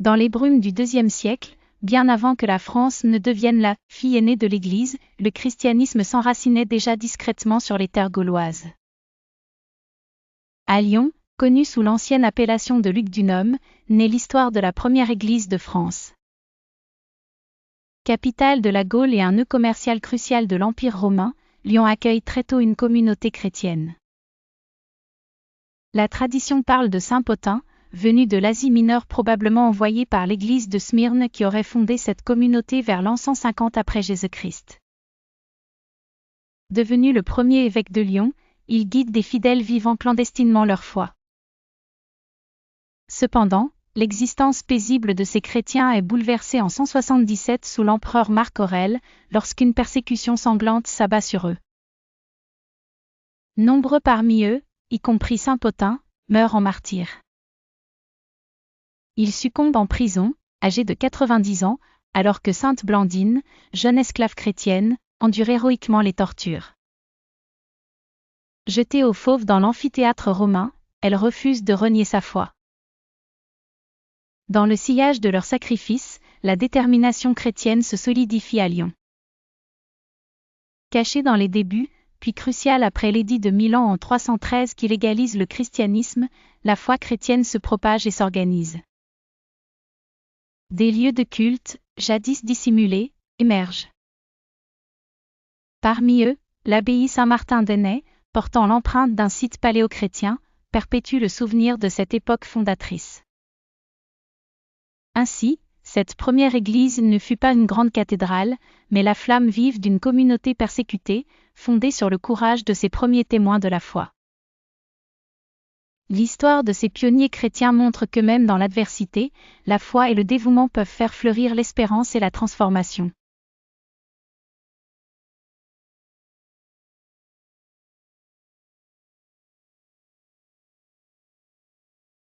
Dans les brumes du IIe siècle, bien avant que la France ne devienne la fille aînée de l'Église, le christianisme s'enracinait déjà discrètement sur les terres gauloises. À Lyon, connue sous l'ancienne appellation de Lugdunum, naît l'histoire de la première Église de France. Capitale de la Gaule et un nœud commercial crucial de l'Empire romain, Lyon accueille très tôt une communauté chrétienne. La tradition parle de saint Pothin, venu de l'Asie mineure probablement envoyé par l'église de Smyrne qui aurait fondé cette communauté vers l'an 150 après Jésus-Christ. Devenu le premier évêque de Lyon, il guide des fidèles vivant clandestinement leur foi. Cependant, l'existence paisible de ces chrétiens est bouleversée en 177 sous l'empereur Marc Aurèle, lorsqu'une persécution sanglante s'abat sur eux. Nombreux parmi eux, y compris saint Pothin, meurent en martyrs. Il succombe en prison, âgé de 90 ans, alors que sainte Blandine, jeune esclave chrétienne, endure héroïquement les tortures. Jetée aux fauves dans l'amphithéâtre romain, elle refuse de renier sa foi. Dans le sillage de leur sacrifice, la détermination chrétienne se solidifie à Lyon. Cachée dans les débuts, puis cruciale après l'édit de Milan en 313 qui légalise le christianisme, la foi chrétienne se propage et s'organise. Des lieux de culte, jadis dissimulés, émergent. Parmi eux, l'abbaye Saint-Martin d'Ainay, portant l'empreinte d'un site paléochrétien, perpétue le souvenir de cette époque fondatrice. Ainsi, cette première église ne fut pas une grande cathédrale, mais la flamme vive d'une communauté persécutée, fondée sur le courage de ses premiers témoins de la foi. L'histoire de ces pionniers chrétiens montre que même dans l'adversité, la foi et le dévouement peuvent faire fleurir l'espérance et la transformation.